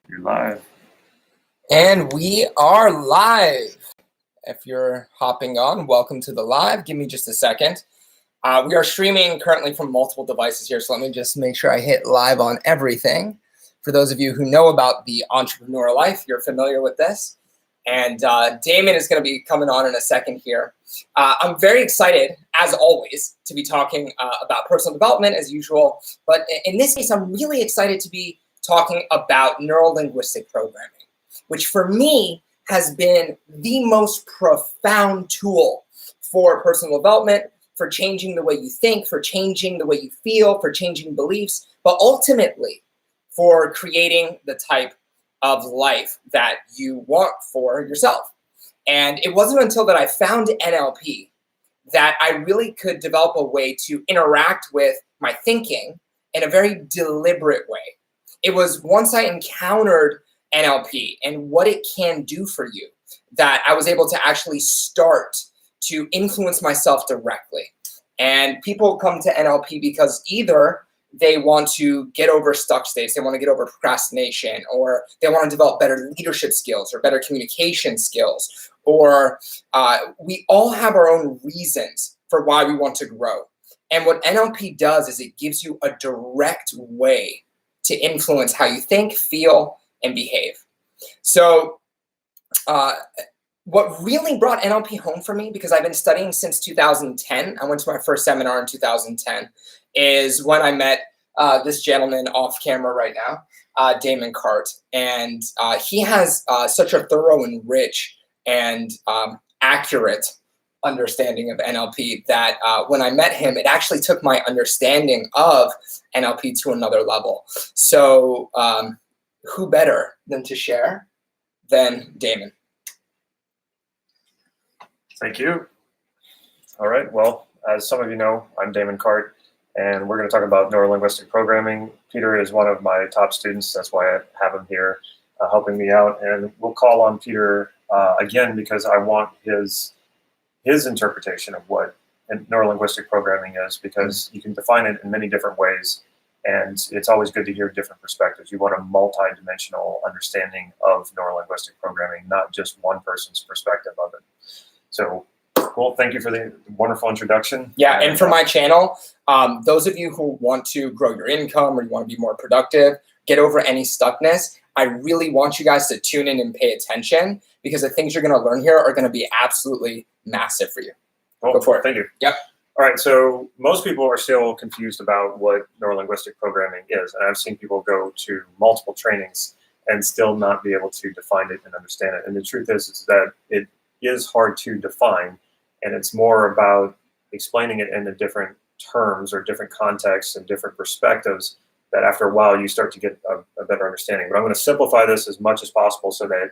You're live. And we are live. If you're hopping on, welcome to the live. Give me just a second. We are streaming currently from multiple devices here, so let me just make sure I hit live on everything. For those of you who know about the entrepreneur life, you're familiar with this. And Damon is going to be coming on in a second here. I'm very excited, as always, to be talking about personal development as usual. But in this case, I'm really excited to be talking about neuro-linguistic programming, which for me has been the most profound tool for personal development, for changing the way you think, for changing the way you feel, for changing beliefs, but ultimately for creating the type of life that you want for yourself. And it wasn't until that I found NLP that I really could develop a way to interact with my thinking in a very deliberate way. It was once I encountered NLP and what it can do for you that I was able to actually start to influence myself directly. And people come to NLP because either they want to get over stuck states, they want to get over procrastination, or they want to develop better leadership skills or better communication skills, or we all have our own reasons for why we want to grow. And what NLP does is it gives you a direct way to influence how you think, feel, and behave. So what really brought NLP home for me, because I've been studying since 2010, I went to my first seminar in 2010, is when I met this gentleman off camera right now, Damon. And he has such a thorough and rich and accurate understanding of NLP that when I met him, it actually took my understanding of NLP to another level. So who better than to share than Damon? Thank you. All right. Well, as some of you know, I'm Damon Cart, and we're going to talk about neuro-linguistic programming. Peter is one of my top students. That's why I have him here helping me out. And we'll call on Peter again because I want his interpretation of what neuro-linguistic programming is, because you can define it in many different ways. And it's always good to hear different perspectives. You want a multi-dimensional understanding of neuro-linguistic programming, not just one person's perspective of it. So, cool. Thank you for the wonderful introduction. Yeah, and for my channel, those of you who want to grow your income or you want to be more productive, get over any stuckness, I really want you guys to tune in and pay attention, because the things you're going to learn here are going to be absolutely massive for you. Cool. Go for it. Thank you. Yep. All right, so most people are still confused about what neuro-linguistic programming is, and I've seen people go to multiple trainings and still not be able to define it and understand it. And the truth is that it is hard to define, and it's more about explaining it in the different terms or different contexts and different perspectives that after a while you start to get a better understanding. But I'm going to simplify this as much as possible so that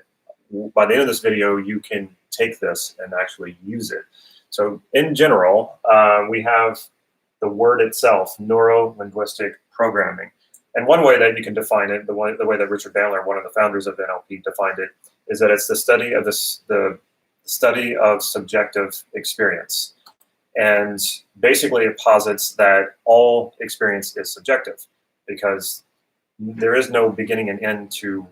by the end of this video you can take this and actually use it. So in general, we have the word itself, neuro-linguistic programming. And one way that you can define it, the way that Richard Bandler, one of the founders of NLP, defined it, is that it's the study of the study of subjective experience. And basically it posits that all experience is subjective, because there is no beginning and end to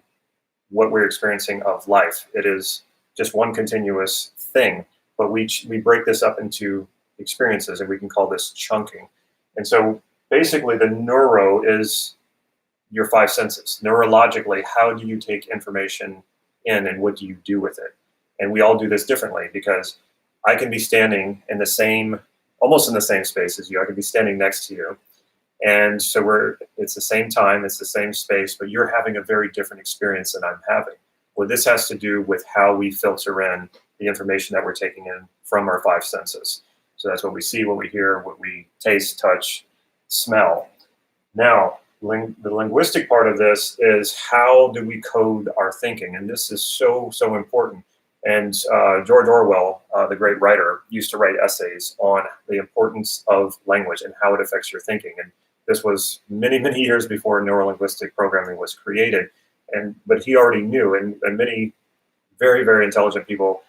what we're experiencing of life. It is just one continuous thing. But we break this up into experiences, and we can call this chunking. And so basically the neuro is your five senses. Neurologically, how do you take information in and what do you do with it? And we all do this differently, because I can be standing in the same, almost in the same space as you. I could be standing next to you. And so it's the same time, it's the same space, but you're having a very different experience than I'm having. Well, this has to do with how we filter in the information that we're taking in from our five senses. So that's what we see, what we hear, what we taste, touch, smell. Now, the linguistic part of this is how do we code our thinking? And this is so, so important. And George Orwell, the great writer, used to write essays on the importance of language and how it affects your thinking. And this was many, many years before neuro-linguistic programming was created. But he already knew, and many very, very intelligent people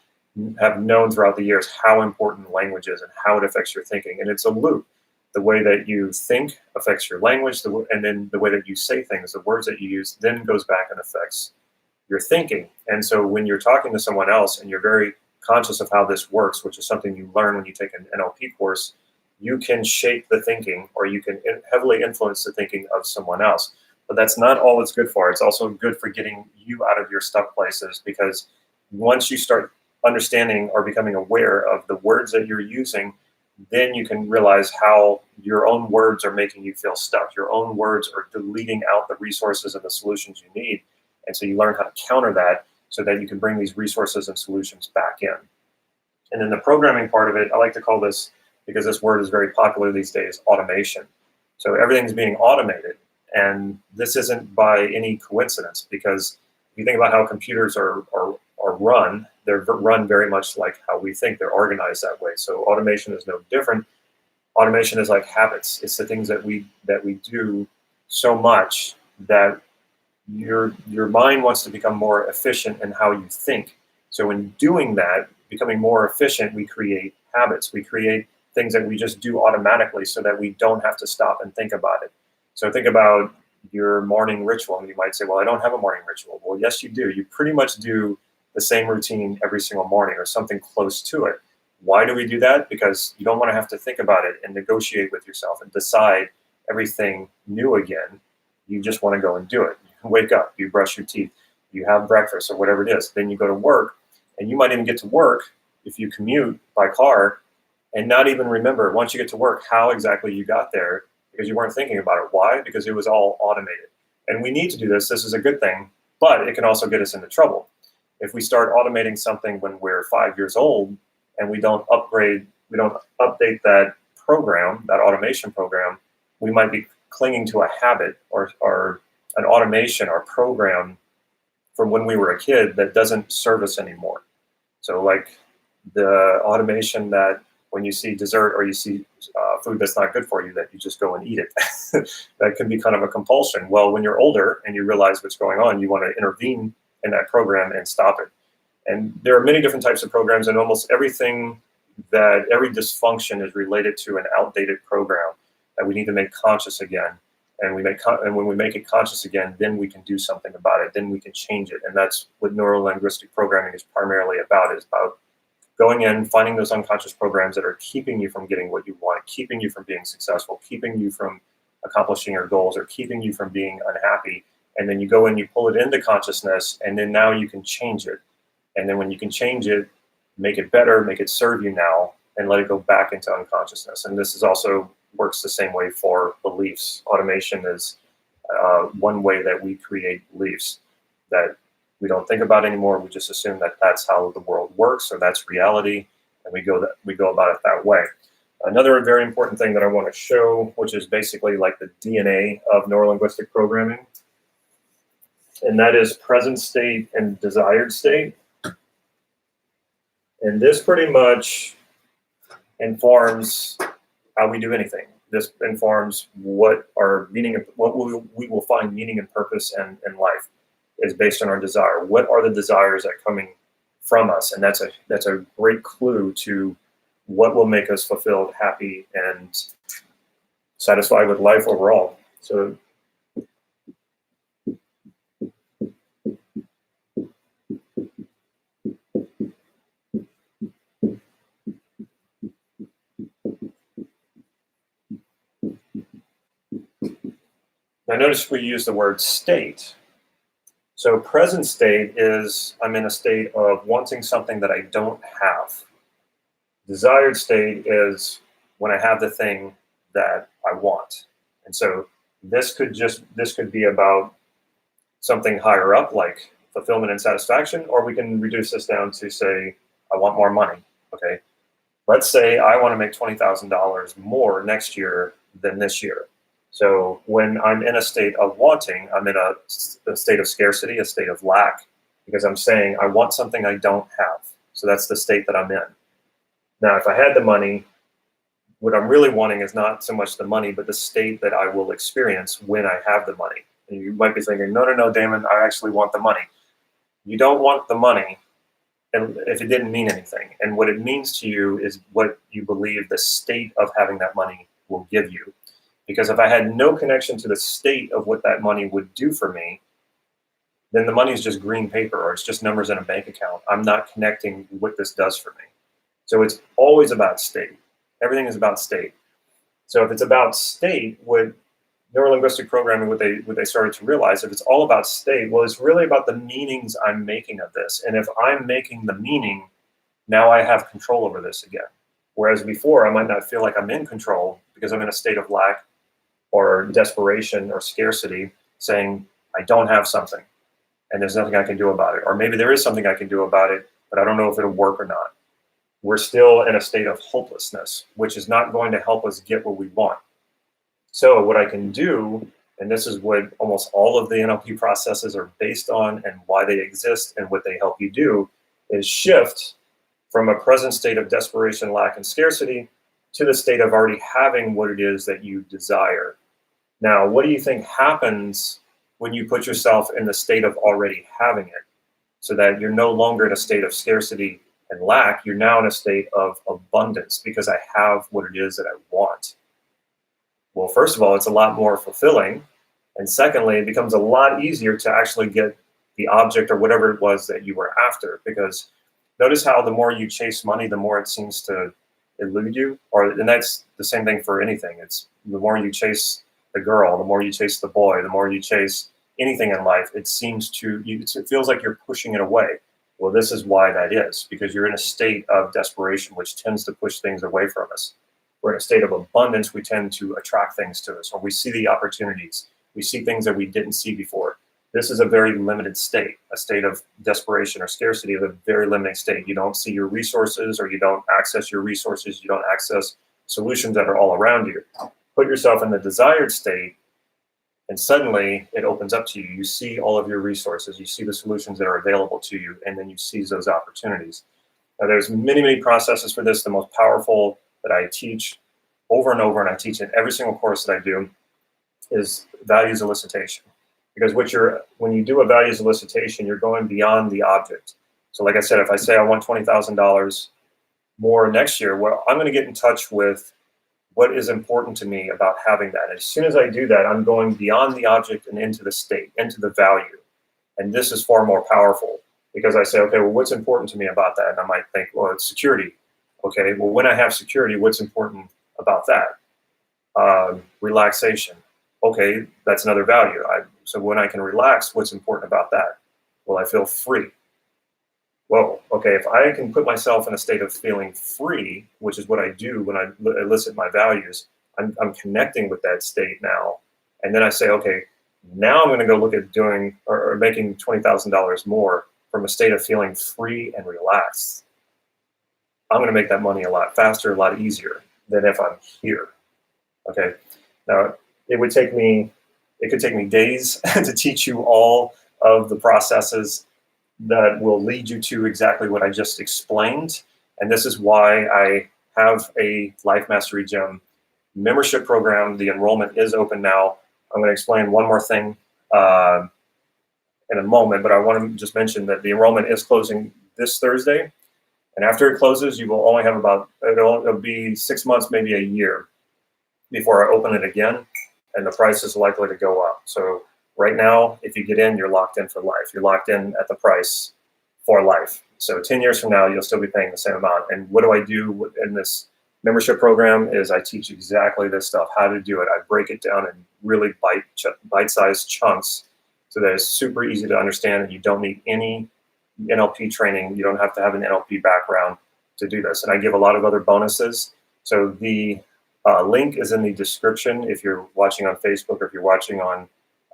have known throughout the years how important language is and how it affects your thinking. And it's a loop. The way that you think affects your language, and then the way that you say things, the words that you use, then goes back and affects your thinking. And so when you're talking to someone else and you're very conscious of how this works, which is something you learn when you take an NLP course, you can shape the thinking, or you can heavily influence the thinking of someone else. But that's not all it's good for. It's also good for getting you out of your stuck places, because once you start understanding or becoming aware of the words that you're using, then you can realize how your own words are making you feel stuck. Your own words are deleting out the resources and the solutions you need. And so you learn how to counter that so that you can bring these resources and solutions back in. And then the programming part of it, I like to call this, because this word is very popular these days, automation. So everything's being automated. And this isn't by any coincidence, because if you think about how computers are run, they're run very much like how we think. They're organized that way. So automation is no different. Automation is like habits. It's the things that we do so much that your mind wants to become more efficient in how you think. So in doing that, becoming more efficient, we create habits. We create things that we just do automatically so that we don't have to stop and think about it. So think about your morning ritual, and you might say, well, I don't have a morning ritual. Well, yes, you do. You pretty much do the same routine every single morning, or something close to it. Why do we do that? Because you don't want to have to think about it and negotiate with yourself and decide everything new again. You just want to go and do it. You wake up, you brush your teeth, you have breakfast or whatever it is. Then you go to work, and you might even get to work if you commute by car and not even remember, once you get to work, how exactly you got there, because you weren't thinking about it. Why? Because it was all automated. And we need to do this. This is a good thing, but it can also get us into trouble. If we start automating something when we're 5 years old and we don't upgrade, we don't update that program, that automation program, we might be clinging to a habit or an automation or program from when we were a kid that doesn't serve us anymore. So like the automation that when you see dessert or you see food that's not good for you, that you just go and eat it. That can be kind of a compulsion. Well, when you're older and you realize what's going on, you want to intervene in that program and stop it. And there are many different types of programs, and almost everything that every dysfunction is related to an outdated program that we need to make conscious again. And when we make it conscious again, then we can do something about it. Then we can change it. And that's what neuro-linguistic programming is primarily about. Is about going in, finding those unconscious programs that are keeping you from getting what you want, keeping you from being successful, keeping you from accomplishing your goals, or keeping you from being unhappy. And then you go in, you pull it into consciousness, and then now you can change it. And then when you can change it, make it better, make it serve you now, and let it go back into unconsciousness. And this is also works the same way for beliefs. Automation is one way that we create beliefs that we don't think about anymore. We just assume that that's how the world works, or that's reality, and we go about it that way. Another very important thing that I want to show, which is basically like the DNA of neuro-linguistic programming, and that is present state and desired state. And this pretty much informs how we do anything. This informs what our meaning, what we will find meaning and purpose in life is based on our desire. What are the desires that are coming from us? And that's a great clue to what will make us fulfilled, happy, and satisfied with life overall. So now notice we use the word state. So present state is I'm in a state of wanting something that I don't have. Desired state is when I have the thing that I want. And so this could be about something higher up, like fulfillment and satisfaction, or we can reduce this down to say, I want more money. Okay. Let's say I want to make $20,000 more next year than this year. So when I'm in a state of wanting, I'm in a state of scarcity, a state of lack, because I'm saying I want something I don't have. So that's the state that I'm in. Now, if I had the money, what I'm really wanting is not so much the money, but the state that I will experience when I have the money. And you might be thinking, no, Damon, I actually want the money. You don't want the money and if it didn't mean anything. And what it means to you is what you believe the state of having that money will give you. Because if I had no connection to the state of what that money would do for me, then the money is just green paper, or it's just numbers in a bank account. I'm not connecting what this does for me. So it's always about state. Everything is about state. So if it's about state, what neuro-linguistic programming, what they started to realize, if it's all about state, well, it's really about the meanings I'm making of this. And if I'm making the meaning, now I have control over this again. Whereas before, I might not feel like I'm in control because I'm in a state of lack or desperation or scarcity, saying, I don't have something and there's nothing I can do about it. Or maybe there is something I can do about it, but I don't know if it'll work or not. We're still in a state of hopelessness, which is not going to help us get what we want. So what I can do, and this is what almost all of the NLP processes are based on and why they exist and what they help you do, is shift from a present state of desperation, lack, and scarcity to the state of already having what it is that you desire. Now, what do you think happens when you put yourself in the state of already having it, so that you're no longer in a state of scarcity and lack? You're now in a state of abundance because I have what it is that I want. Well, first of all, it's a lot more fulfilling. And secondly, it becomes a lot easier to actually get the object or whatever it was that you were after. Because notice how the more you chase money, the more it seems to elude you. And that's the same thing for anything. It's the more you chase the girl, the more you chase the boy, the more you chase anything in life, it seems to, it feels like you're pushing it away. Well, this is why that is, because you're in a state of desperation, which tends to push things away from us. We're in a state of abundance, we tend to attract things to us, or we see the opportunities. We see things that we didn't see before. This is a very limited state, a state of desperation or scarcity, of a very limited state. You don't see your resources, or you don't access your resources, you don't access solutions that are all around you. Put yourself in the desired state, and suddenly it opens up to you. You see all of your resources, you see the solutions that are available to you, and then you seize those opportunities. Now, there's many, many processes for this. The most powerful that I teach over and over, and I teach in every single course that I do, is values elicitation. Because when you do a values elicitation, you're going beyond the object. So like I said, if I say I want $20,000 more next year, well, I'm going to get in touch with what is important to me about having that. As soon as I do that, I'm going beyond the object and into the state, into the value. And this is far more powerful, because I say, okay, well, what's important to me about that? And I might think, well, it's security. Okay, well, when I have security, what's important about that? Relaxation. Okay, that's another value. So when I can relax, what's important about that? Well, I feel free. Whoa, okay, if I can put myself in a state of feeling free, which is what I do when I elicit my values, I'm connecting with that state now. And then I say, okay, now I'm going to go look at doing or making $20,000 more from a state of feeling free and relaxed. I'm going to make that money a lot faster, a lot easier than if I'm here. Okay, now it could take me days to teach you all of the processes that will lead you to exactly what I just explained. And this is why I have a Life Mastery Gym membership program. The enrollment is open now. I'm going to explain one more thing in a moment, but I want to just mention that the enrollment is closing this Thursday. And after it closes, you will only have it'll be 6 months, maybe a year before I open it again. And the price is likely to go up. So right now, if you get in, you're locked in for life. You're locked in at the price for life. So 10 years from now, you'll still be paying the same amount. And what do I do in this membership program is I teach exactly this stuff, how to do it. I break it down in really bite-sized chunks so that it's super easy to understand, and you don't need any NLP training. You don't have to have an NLP background to do this. And I give a lot of other bonuses. So the link is in the description. If you're watching on Facebook or if you're watching on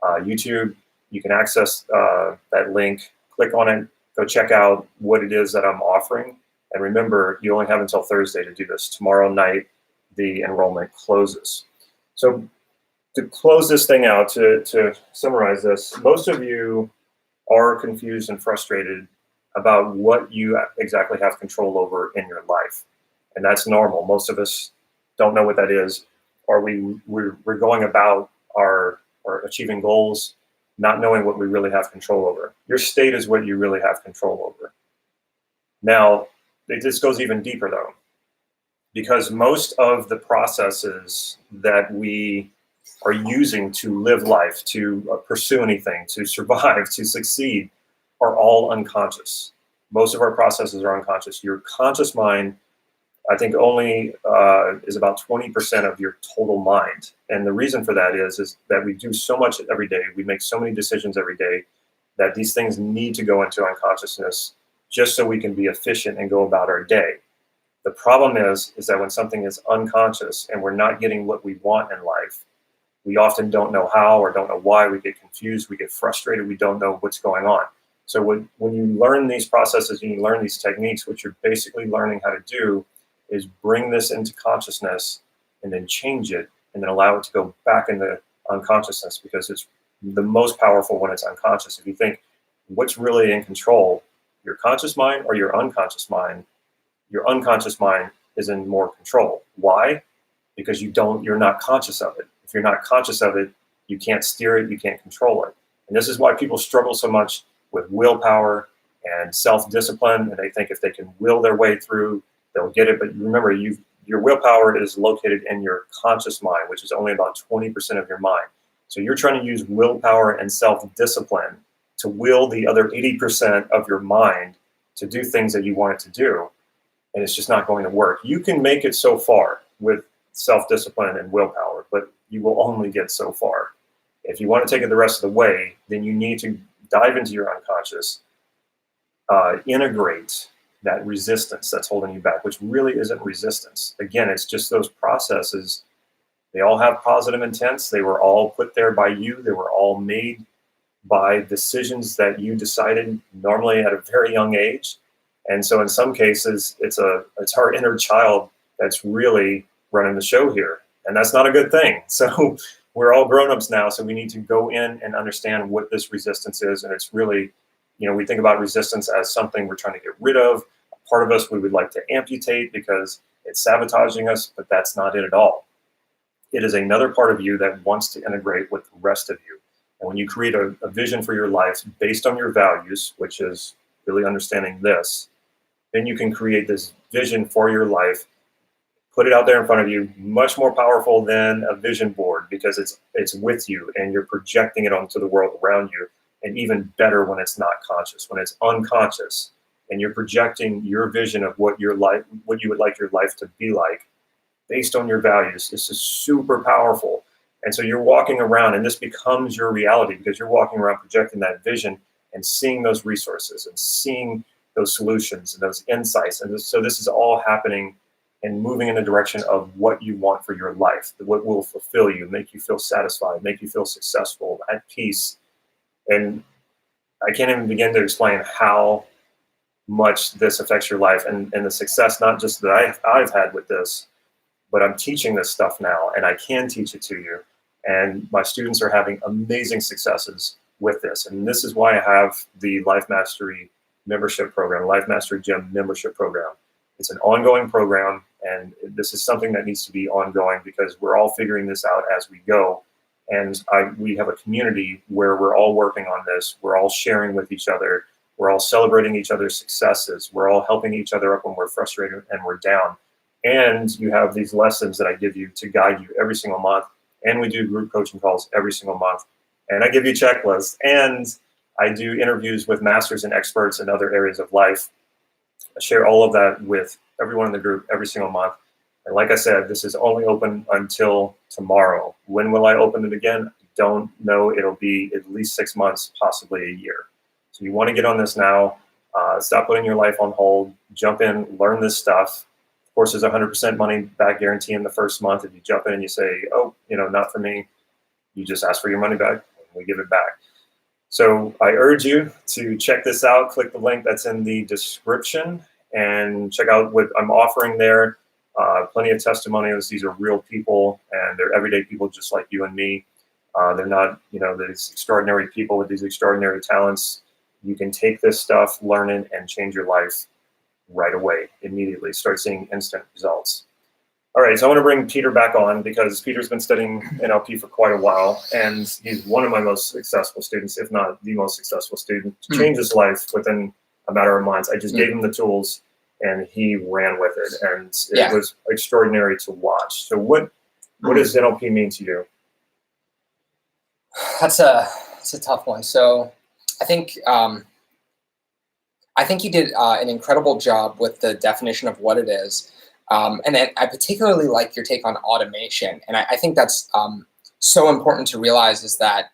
YouTube, you can access that link, click on it, go check out what it is that I'm offering. And remember, you only have until Thursday to do this. Tomorrow night, the enrollment closes. So to close this thing out, to summarize this, most of you are confused and frustrated about what you exactly have control over in your life. And that's normal. Most of us don't know what that is, or we're going about our achieving goals not knowing what we really have control over. Your state is what you really have control over. Now, this goes even deeper though. because most of the processes that we are using to live life, to pursue anything, to survive, to succeed, are all unconscious. Most of our processes are unconscious. Your conscious mind, I think, only is about 20% of your total mind. And the reason for that is that we do so much every day, we make so many decisions every day, that these things need to go into unconsciousness just so we can be efficient and go about our day. The problem is that when something is unconscious and we're not getting what we want in life, we often don't know how or don't know why. We get confused, we get frustrated, we don't know what's going on. So when you learn these processes and you learn these techniques, what you're basically learning how to do is bring this into consciousness and then change it and then allow it to go back into unconsciousness, because it's the most powerful when it's unconscious. If you think what's really in control, your conscious mind or your unconscious mind, your unconscious mind is in more control. Why? Because you're not conscious of it. If you're not conscious of it, you can't steer it, you can't control it. And this is why people struggle so much with willpower and self-discipline, and they think if they can will their way through, they'll get it. But remember, your willpower is located in your conscious mind, which is only about 20% of your mind. So you're trying to use willpower and self-discipline to will the other 80% of your mind to do things that you want it to do, and it's just not going to work. You can make it so far with self-discipline and willpower, but you will only get so far. If you want to take it the rest of the way, then you need to dive into your unconscious, integrate that resistance that's holding you back, which really isn't resistance. Again, it's just those processes. They all have positive intents. They were all put there by you. They were all made by decisions that you decided, normally at a very young age. And so in some cases, it's our inner child that's really running the show here. And that's not a good thing. So we're all grown-ups now, so we need to go in and understand what this resistance is. And it's really, we think about resistance as something we're trying to get rid of. A part of us we would like to amputate because it's sabotaging us, but that's not it at all. It is another part of you that wants to integrate with the rest of you. And when you create a vision for your life based on your values, which is really understanding this, then you can create this vision for your life, put it out there in front of you, much more powerful than a vision board, because it's with you and you're projecting it onto the world around you. And even better when it's not conscious, when it's unconscious, and you're projecting your vision of what you would like your life to be like based on your values. This is super powerful. And so you're walking around and this becomes your reality, because you're walking around projecting that vision and seeing those resources and seeing those solutions and those insights. And so this is all happening and moving in the direction of what you want for your life, what will fulfill you, make you feel satisfied, make you feel successful, at peace. And I can't even begin to explain how much this affects your life and the success, not just that I've had with this, but I'm teaching this stuff now and I can teach it to you. And my students are having amazing successes with this. And this is why I have the Life Mastery membership program, Life Mastery Gym membership program. It's an ongoing program, and this is something that needs to be ongoing because we're all figuring this out as we go. And we have a community where we're all working on this. We're all sharing with each other. We're all celebrating each other's successes. We're all helping each other up when we're frustrated and we're down. And you have these lessons that I give you to guide you every single month. And we do group coaching calls every single month. And I give you checklists. And I do interviews with masters and experts in other areas of life. I share all of that with everyone in the group every single month. And like I said, this is only open until tomorrow. When will I open it again? I don't know. It'll be at least 6 months, possibly a year. So you want to get on this now. Stop putting your life on hold. Jump in, learn this stuff. Of course, there's 100% money back guarantee in the first month. If you jump in and you say, oh, not for me, you just ask for your money back and we give it back. So I urge you to check this out. Click the link that's in the description and check out what I'm offering there. Plenty of testimonials. These are real people, and they're everyday people just like you and me. They're not, these extraordinary people with these extraordinary talents. You can take this stuff, learn it, and change your life right away, immediately. Start seeing instant results. All right, so I want to bring Peter back on because Peter's been studying NLP for quite a while, and he's one of my most successful students, if not the most successful student, to change his life within a matter of months. I just gave him the tools, and he ran with it, and it was extraordinary to watch. So what does NLP mean to you? That's a tough one. So I think you did an incredible job with the definition of what it is. And then I particularly like your take on automation. And I think that's so important to realize, is that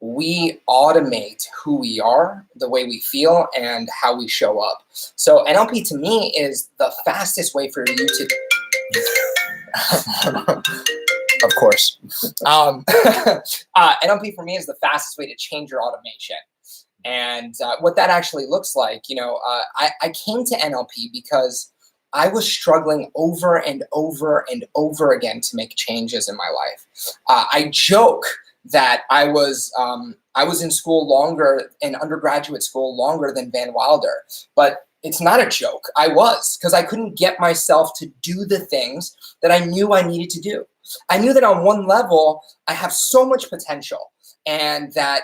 we automate who we are, the way we feel, and how we show up. So NLP to me is the fastest way for you to... Of course. NLP for me is the fastest way to change your automation. And what that actually looks like, I came to NLP because I was struggling over and over and over again to make changes in my life. I joke that I was in school longer, in undergraduate school longer than Van Wilder, but it's not a joke. I was, because I couldn't get myself to do the things that I knew I needed to do. I knew that on one level, I have so much potential, and that,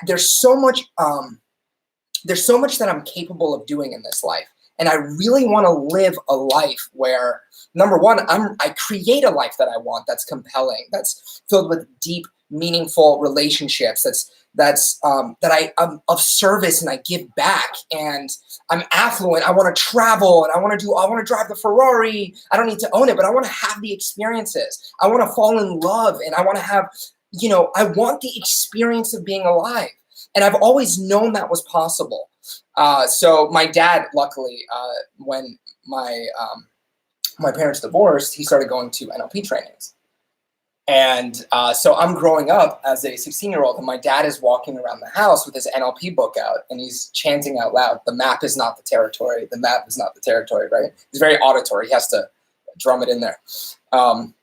there's so much that I'm capable of doing in this life. And I really want to live a life where, number one, I create a life that I want, that's compelling, that's filled with deep, meaningful relationships, that I'm of service and I give back, and I'm affluent. I want to travel, and I want to drive the Ferrari. I don't need to own it, but I want to have the experiences. I want to fall in love, and I want to have, I want the experience of being alive. And I've always known that was possible. So my dad, luckily, when my parents divorced, he started going to NLP trainings. And so I'm growing up as a 16-year-old, and my dad is walking around the house with his NLP book out, and he's chanting out loud, "The map is not the territory. The map is not the territory," right? He's very auditory. He has to drum it in there.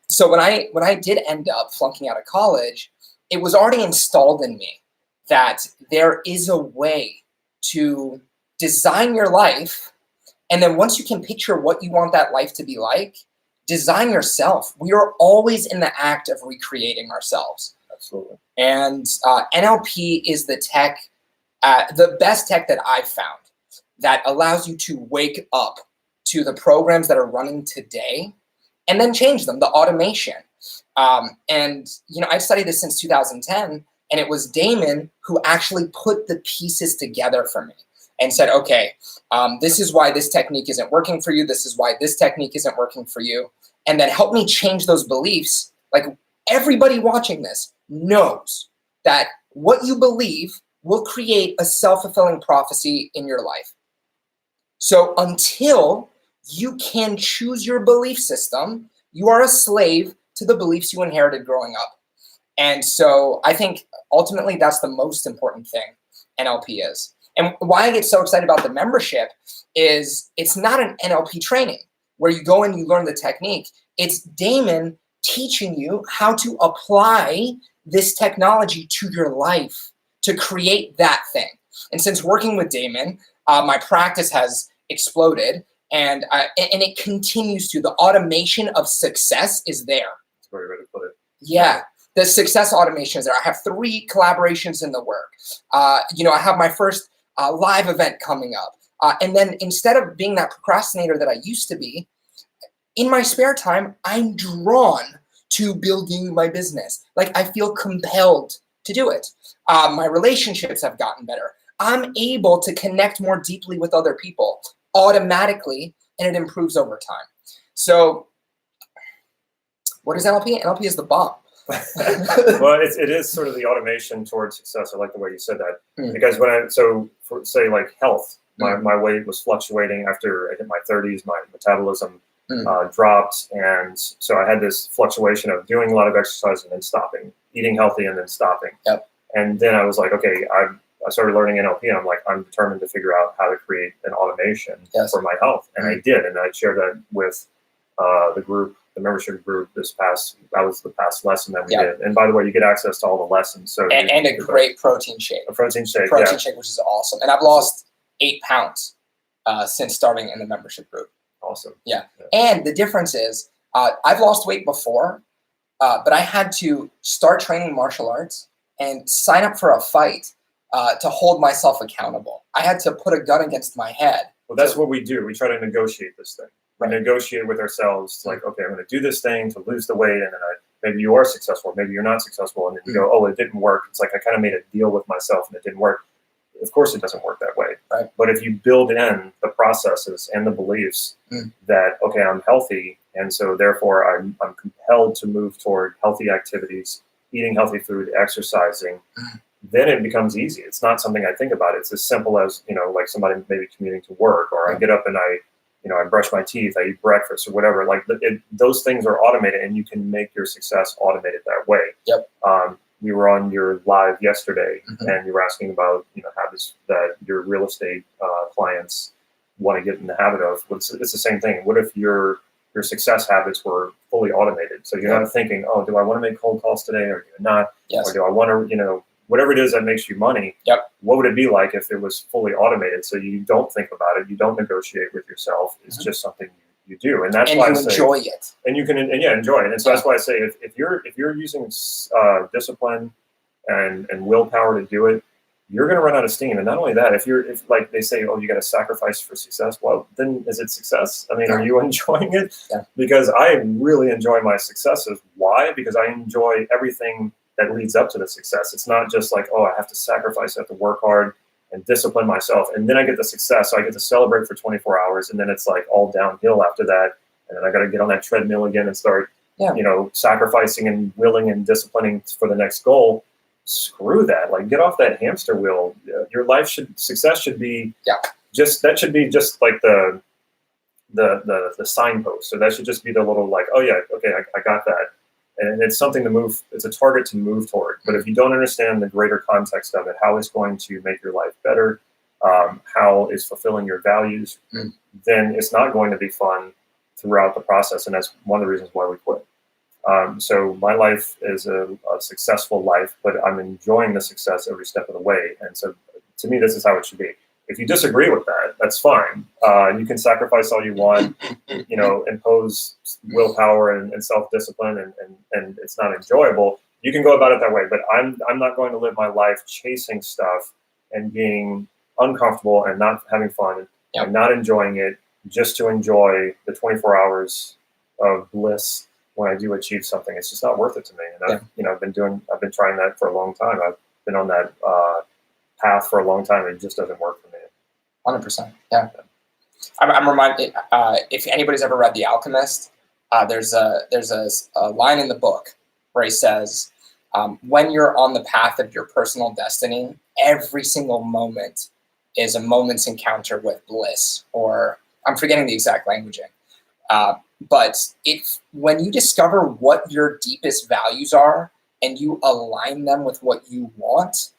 So when I did end up flunking out of college, it was already installed in me that there is a way to design your life. And then once you can picture what you want that life to be like, design yourself. We are always in the act of recreating ourselves. Absolutely. And NLP is the tech, the best tech that I've found, that allows you to wake up to the programs that are running today and then change them, the automation. And I've studied this since 2010, and it was Damon who actually put the pieces together for me and said, okay, this is why this technique isn't working for you. This is why this technique isn't working for you. And then help me change those beliefs. Like, everybody watching this knows that what you believe will create a self-fulfilling prophecy in your life. So until you can choose your belief system, you are a slave to the beliefs you inherited growing up. And so I think ultimately that's the most important thing NLP is. And why I get so excited about the membership is it's not an NLP training where you go and you learn the technique. It's Damon teaching you how to apply this technology to your life to create that thing. And since working with Damon, my practice has exploded, and it continues to. The automation of success is there. That's a great way to put it. Yeah. The success automation is there. I have 3 collaborations in the work. I have my first live event coming up. And then instead of being that procrastinator that I used to be, in my spare time, I'm drawn to building my business. Like, I feel compelled to do it. My relationships have gotten better. I'm able to connect more deeply with other people automatically, and it improves over time. So what is NLP? NLP is the bomb. Well, it is sort of the automation towards success. I like the way you said that. Because for say like health, my weight was fluctuating after I hit my 30s. My metabolism dropped, and so I had this fluctuation of doing a lot of exercise and then stopping, eating healthy and then stopping. Yep. And then I was like, okay, I started learning NLP, and I'm like, I'm determined to figure out how to create an automation for my health, and I did, and I shared that with the group. The membership group that was the past lesson that we did. And by the way, you get access to all the lessons. So and a great protein shake. A protein shake, which is awesome. And I've lost 8 pounds since starting in the membership group. Awesome. Yeah. And the difference is I've lost weight before, but I had to start training martial arts and sign up for a fight to hold myself accountable. I had to put a gun against my head Well, that's what we do. We try to negotiate this thing. We Right. negotiate with ourselves, like, okay, I'm going to do this thing to lose the weight, and then maybe you are successful, maybe you're not successful, and then you go, oh, it didn't work. It's like I kind of made a deal with myself, and it didn't work. Of course, it doesn't work that way. Right. But if you build in the processes and the beliefs that, okay, I'm healthy, and so therefore I'm compelled to move toward healthy activities, eating healthy food, exercising, then it becomes easy. It's not something I think about. It's as simple as, like somebody maybe commuting to work, or I get up and I brush my teeth, I eat breakfast or whatever. Like those things are automated, and you can make your success automated that way. Yep. We were on your live yesterday, and you were asking about habits that your real estate clients want to get in the habit of. It's the same thing. What if your success habits were fully automated? So you're not thinking, oh, do I want to make cold calls today, or do I not? Yes. Or do I want to, whatever it is that makes you money, what would it be like if it was fully automated? So you don't think about it, you don't negotiate with yourself. It's just something you do, and that's why I say enjoy it. And you can enjoy it. And so that's why I say if you're using discipline and willpower to do it, you're going to run out of steam. And not only that, if like they say, oh, you got to sacrifice for success. Well, then is it success? I mean, are you enjoying it? Yeah. Because I really enjoy my successes. Why? Because I enjoy everything that leads up to the success. It's not just like, oh, I have to sacrifice, I have to work hard and discipline myself, and then I get the success. So I get to celebrate for 24 hours, and then it's like all downhill after that. And then I got to get on that treadmill again and start, sacrificing and willing and disciplining for the next goal. Screw that. Like, get off that hamster wheel. Your success should be just like the signpost. So that should just be the little like, oh yeah, okay, I got that. And it's something to move, it's a target to move toward. But if you don't understand the greater context of it, how it's going to make your life better, how it's fulfilling your values, then it's not going to be fun throughout the process. And that's one of the reasons why we quit. So my life is a successful life, but I'm enjoying the success every step of the way. And so to me, this is how it should be. If you disagree with that, that's fine. You can sacrifice all you want, impose willpower and self-discipline, and it's not enjoyable. You can go about it that way, but I'm not going to live my life chasing stuff and being uncomfortable and not having fun and not enjoying it just to enjoy the 24 hours of bliss when I do achieve something. It's just not worth it to me. And I've been trying that for a long time. I've been on that path for a long time. It just doesn't work for me. 100%. Yeah. I'm reminded, if anybody's ever read The Alchemist, there's a line in the book where he says, when you're on the path of your personal destiny, every single moment is a moment's encounter with bliss, or I'm forgetting the exact languaging. But when you discover what your deepest values are and you align them with what you want,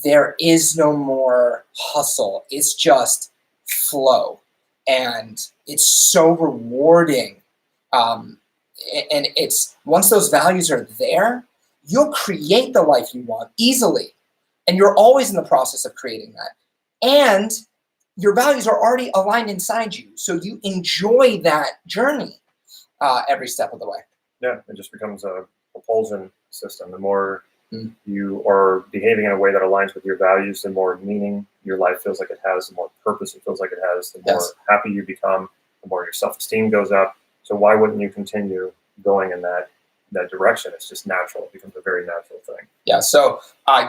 there is no more hustle. It's just flow. And it's so rewarding. And it's once those values are there, you'll create the life you want easily. And you're always in the process of creating that. And your values are already aligned inside you. So you enjoy that journey every step of the way. Yeah, it just becomes a propulsion system. The more you are behaving in a way that aligns with your values, the more meaning your life feels like it has, the more purpose it feels like it has, the more happy you become, the more your self-esteem goes up. So why wouldn't you continue going in that direction? It's just natural. It becomes a very natural thing. Yeah, so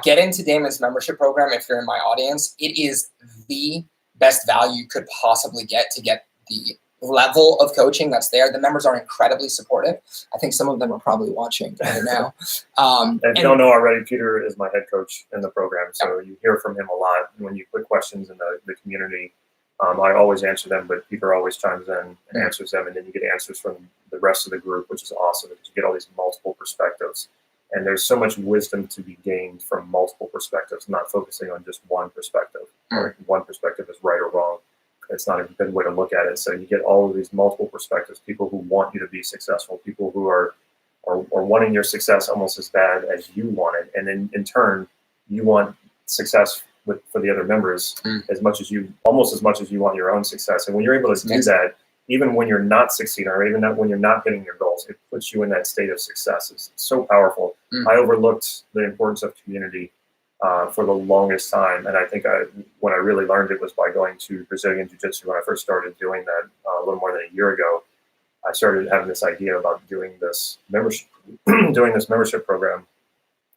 get into Damon's membership program if you're in my audience. It is the best value you could possibly get to get the level of coaching that's there. The members are incredibly supportive. I think some of them are probably watching right now. If you don't know already, Peter is my head coach in the program, so you hear from him a lot. When you put questions in the community, I always answer them, but Peter always chimes in and answers them, and then you get answers from the rest of the group, which is awesome because you get all these multiple perspectives. And there's so much wisdom to be gained from multiple perspectives, not focusing on just one perspective. Or one perspective is right or wrong. It's not a good way to look at it. So you get all of these multiple perspectives, people who want you to be successful, people who are wanting your success almost as bad as you want it. And then in turn, you want success for the other members almost as much as you want your own success. And when you're able to do that, even when you're not succeeding or even when you're not hitting your goals, it puts you in that state of success. It's so powerful. I overlooked the importance of community for the longest time. And I think when I really learned it was by going to Brazilian Jiu-Jitsu when I first started doing that a little more than a year ago. I started having this idea about doing this membership, program,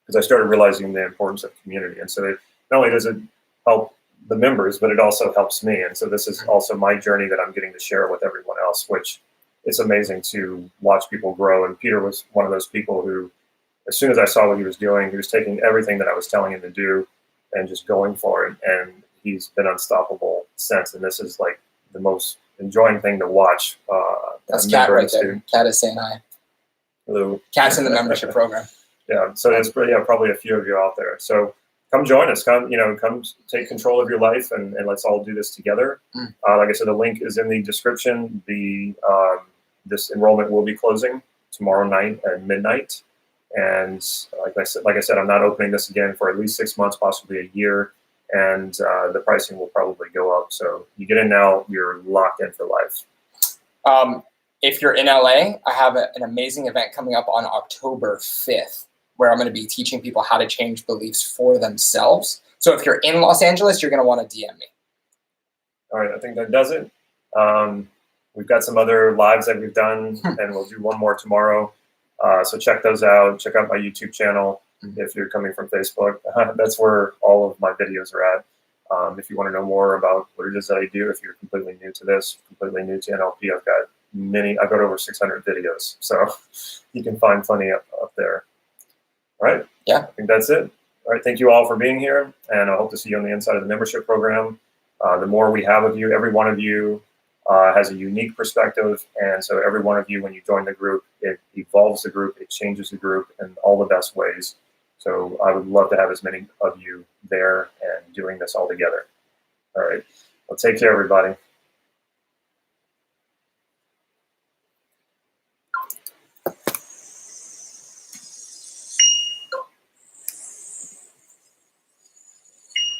because I started realizing the importance of community. And so not only does it help the members, but it also helps me. And so this is also my journey that I'm getting to share with everyone else, which it's amazing to watch people grow. And Peter was one of those people who, as soon as I saw what he was doing, he was taking everything that I was telling him to do and just going for it. And he's been unstoppable since. And this is like the most enjoying thing to watch. That's Kat right there. Kat is saying hi. Hello. Kat's in the membership program. Yeah, so there's probably a few of you out there. So come join us. Come take control of your life, and let's all do this together. Like I said, the link is in the description. This enrollment will be closing tomorrow night at midnight. And like I said, I'm not opening this again for at least 6 months, possibly a year. And the pricing will probably go up. So you get in now, you're locked in for life. If you're in LA, I have an amazing event coming up on October 5th, where I'm going to be teaching people how to change beliefs for themselves. So if you're in Los Angeles, you're going to want to DM me. All right, I think that does it. We've got some other lives that we've done, and we'll do one more tomorrow. So check those out. Check out my YouTube channel if you're coming from Facebook. That's where all of my videos are at. If you want to know more about what it is that I do, if you're completely new to this, completely new to NLP, I've got over 600 videos. So you can find plenty up there. All right. Yeah. I think that's it. All right. Thank you all for being here. And I hope to see you on the inside of the membership program. The more we have of you, every one of you has a unique perspective. And so every one of you, when you join the group, it evolves the group, it changes the group in all the best ways. So I would love to have as many of you there and doing this all together. All right. Well, take care, everybody.